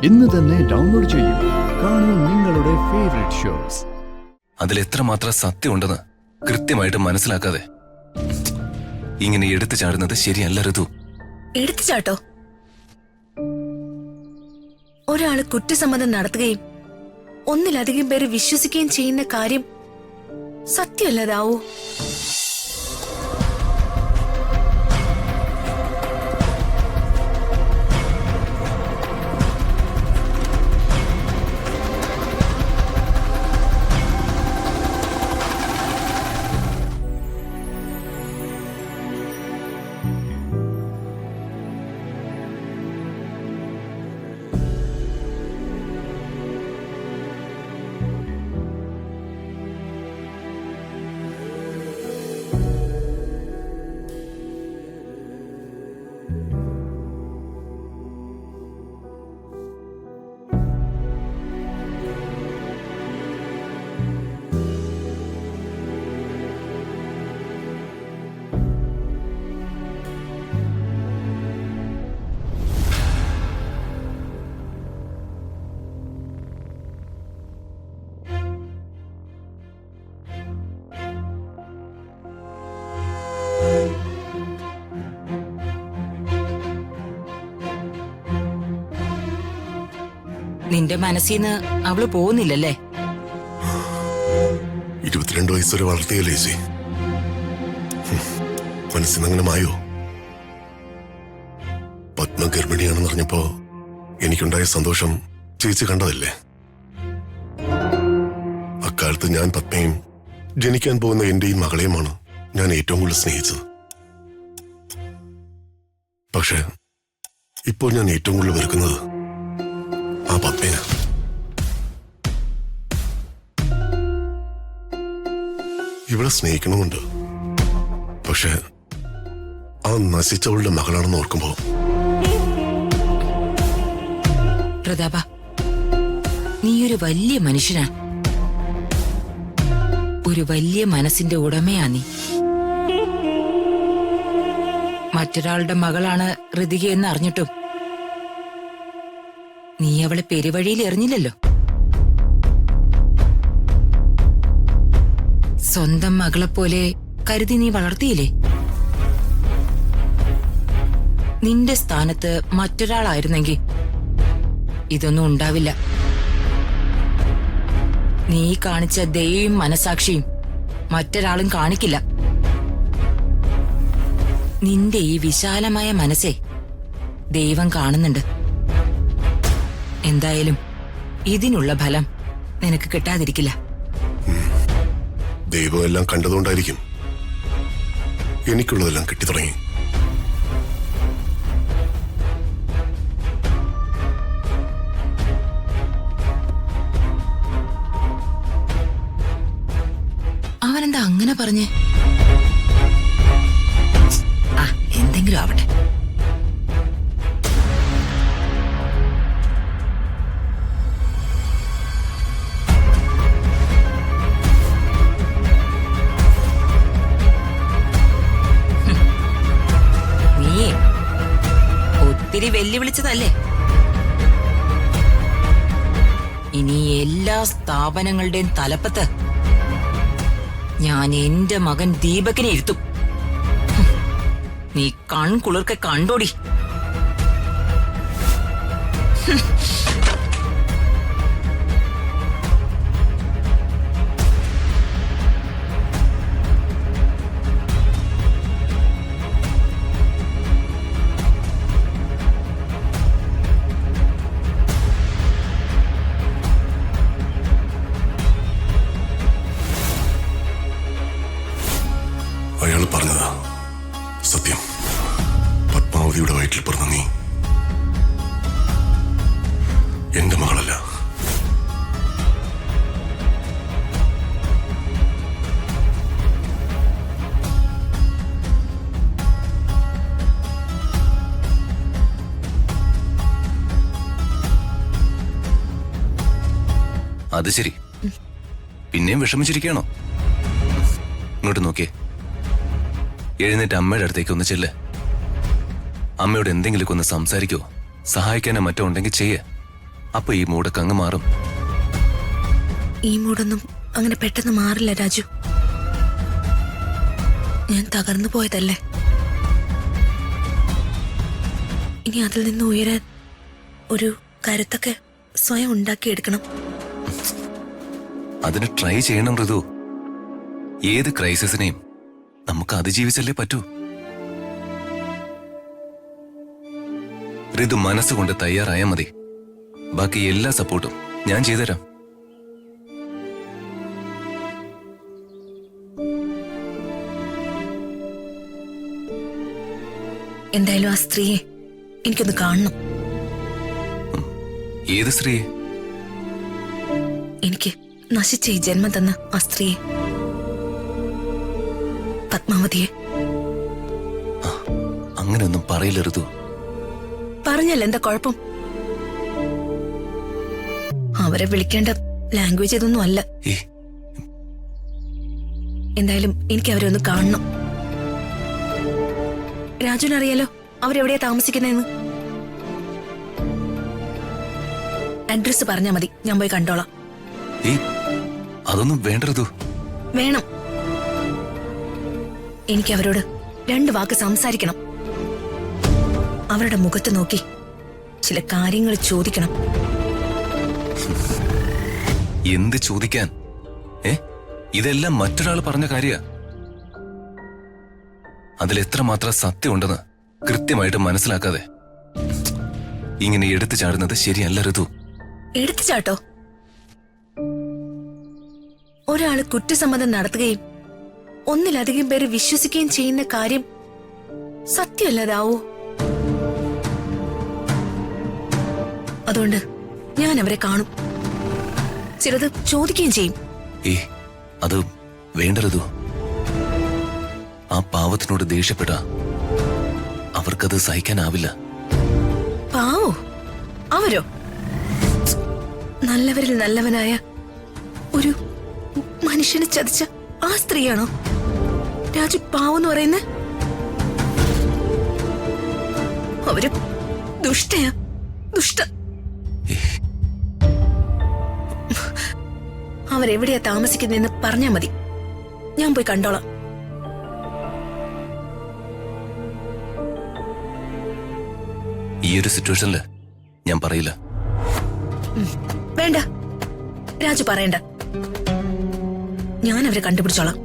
ഇന്ന് തന്നെ ഡൗൺലോഡ് ചെയ്യൂ. കാണൂ നിങ്ങളുടെ ഫേവറേറ്റ് ഷോസ്. അതിലെത്രമാത്രം സത്യം ഉണ്ടെന്ന് കൃത്യമായിട്ട് മനസ്സിലാക്കാതെ ഇങ്ങനെ എടുത്തു ചാടുന്നത് ശരിയല്ല ഋതു. എടുത്തു ചാട്ടോ? ഒരാള് കുറ്റസമ്മതം നടത്തുകയും ഒന്നിലധികം പേര് വിശ്വസിക്കുകയും ചെയ്യുന്ന കാര്യം സത്യമല്ലതാവൂ. നിന്റെ മനസ്സിന്ന് അവള് പോകുന്നില്ലല്ലേ? 22 വയസ്സ് വരെ വളർത്തിയല്ലേ ചേച്ചി. മനസ്സിന് അങ്ങനെ മായോ? പത്മ ഗർഭിണിയാണെന്ന് അറിഞ്ഞപ്പോ എനിക്കുണ്ടായ സന്തോഷം ചേച്ചി കണ്ടതല്ലേ? അക്കാലത്ത് ഞാൻ പത്മയും ജനിക്കാൻ പോകുന്ന എന്റെയും മകളെയുമാണ് ഞാൻ ഏറ്റവും കൂടുതൽ സ്നേഹിച്ചത്. പക്ഷെ ഇപ്പോൾ ഞാൻ ഏറ്റവും കൂടുതൽ വെറുക്കുന്നത് ആ പത്മേന. ഇവിടെ സ്നേഹിക്കണമെന്നുണ്ട്, പക്ഷെ ആ നശിച്ചവളുടെ മകളാണെന്ന് ഓർക്കുമ്പോ. പ്രതാപ, നീയൊരു വലിയ മനുഷ്യനാണ്. ഒരു വലിയ മനസ്സിന്റെ ഉടമയാ നീ. മറ്റൊരാളുടെ മകളാണ് ഋതികയെന്ന് അറിഞ്ഞിട്ടും നീ അവളെ പെരുവഴിയിൽ എറിഞ്ഞില്ലല്ലോ. സ്വന്തം മകളെപ്പോലെ കരുതി നീ വളർത്തിയില്ലേ? നിന്റെ സ്ഥാനത്ത് മറ്റൊരാളായിരുന്നെങ്കിൽ ഇതൊന്നും ഉണ്ടാവില്ല. നീ കാണിച്ച ദയയും മനസാക്ഷിയും മറ്റൊരാളും കാണിക്കില്ല. നിന്റെ ഈ വിശാലമായ മനസ്സേ ദൈവം കാണുന്നുണ്ട്. എന്തായാലും ഇതിനുള്ള ഫലം നിനക്ക് കിട്ടാതിരിക്കില്ല. ദൈവം എല്ലാം കണ്ടതുകൊണ്ടായിരിക്കും എനിക്കുള്ളതെല്ലാം കിട്ടിത്തുടങ്ങി. അവനെന്താ അങ്ങനെ പറഞ്ഞേ? ആ, എന്തെങ്കിലും ആവട്ടെ. ഒത്തിരി വെല്ലുവിളിച്ചതല്ലേ? ഇനി എല്ലാ സ്ഥാപനങ്ങളുടെയും തലപ്പത്ത് ഞാൻ എന്റെ മകൻ ദീപകിനെ ഇരുത്തും. നീ കൺകുളിർക്കെ കണ്ടോടി. അയാൾ പറഞ്ഞതാ സത്യം. പത്മാവതിയുടെ വയറ്റിൽ പിറന്ന നീ എന്റെ മകളല്ല. അത് ശരി, പിന്നെയും വിഷമിച്ചിരിക്കണോ? ഇങ്ങോട്ട് നോക്കിയേ. എഴുന്നേറ്റ് അമ്മയുടെ അടുത്തേക്ക് ഒന്ന് ചെല്ല്. അമ്മയോട് എന്തെങ്കിലുമൊക്കെ ഒന്ന് സംസാരിക്കോ, സഹായിക്കാനോ മറ്റോ ഉണ്ടെങ്കിൽ ചെയ്യേ. അപ്പൊ ഈ മൂടൊക്കെ അങ്ങ് മാറും. ഈ മൂടൊന്നും അങ്ങനെ പെട്ടെന്ന് മാറില്ല രാജു. ഞാൻ തകർന്നു പോയതല്ലേ. ഇനി അതിൽ നിന്ന് ഉയരാൻ ഒരു കരുത്തൊക്കെ സ്വയം ഉണ്ടാക്കിയെടുക്കണം. അതിന് ട്രൈ ചെയ്യണം ഋതു. ഏത് ക്രൈസിസിനെയും നമുക്ക് അതിജീവിച്ചല്ലേ പറ്റൂ. ഋതു മനസ്സുകൊണ്ട് തയ്യാറായാൽ മതി. ബാക്കി എല്ലാ സപ്പോർട്ടും ഞാൻ ചെയ്തുതരാം. എന്തായാലും ആ സ്ത്രീയെ എനിക്കൊന്ന് കാണണം. ഏത് സ്ത്രീയെ? എനിക്ക് നശിച്ച ഈ ജന്മം തന്ന ആ സ്ത്രീയെ, പത്മാവതിയെ. അങ്ങനെയൊന്നും പറയില്ല ഋതു. പറഞ്ഞല്ല എന്താ കുഴപ്പം? അവരെ വിളിക്കേണ്ട ലാംഗ്വേജ് ഇതൊന്നും അല്ല. ഏ, എന്തായാലും എനിക്ക് അവരെ ഒന്ന് കാണണം. രാജുവിനറിയാലോ അവരെവിടെയാ താമസിക്കുന്നതെന്ന്. അഡ്രസ് പറഞ്ഞാ മതി, ഞാൻ പോയി കണ്ടോളാം. ഏ, അതൊന്നും വേണ്ട ഋതു. വേണം. എനിക്ക് അവരോട് 2 വാക്ക് സംസാരിക്കണം. അവരുടെ മുഖത്ത് നോക്കി ചില കാര്യങ്ങൾ ചോദിക്കണം. എന്ത് ചോദിക്കാൻ? ഇതെല്ലാം മറ്റൊരാൾ പറഞ്ഞ കാര്യ. അതിലെത്രമാത്രം സത്യം ഉണ്ടെന്ന് കൃത്യമായിട്ട് മനസ്സിലാക്കാതെ ഇങ്ങനെ എടുത്തു ചാടുന്നത് ശരിയല്ല ഋതു. എടുത്തു ചാട്ടോ? ഒരാള് കുറ്റസമ്മതം നടത്തുകയും ഒന്നിലധികം പേര് വിശ്വസിക്കുകയും ചെയ്യുന്ന കാര്യം സത്യമല്ലതാവോ? അതുകൊണ്ട് ഞാൻ അവരെ കാണും, ചിലത് ചോദിക്കുകയും ചെയ്യും. അത് വേണ്ട ഋതു. ആ പാവത്തിനോട് ദേഷ്യപ്പെട്ട അവർക്കത് സഹിക്കാനാവില്ല. പാവോ? അവരോ? നല്ലവരിൽ നല്ലവനായ ഒരു മനുഷ്യനെ ചതിച്ച ആ സ്ത്രീയാണോ രാജു പാവെന്ന് പറയുന്നത്? അവര് ദുഷ്ടയാ, ദുഷ്ട. അവരെവിടെയാ താമസിക്കുന്നതെന്ന് പറഞ്ഞാ മതി, ഞാൻ പോയി കണ്ടോളാം. ഈ ഒരു സിറ്റുവേഷനില് ഞാൻ പറയില്ല. വേണ്ട രാജു, പറയണ്ട. ഞാൻ അവരെ കണ്ടുപിടിച്ചോളാം.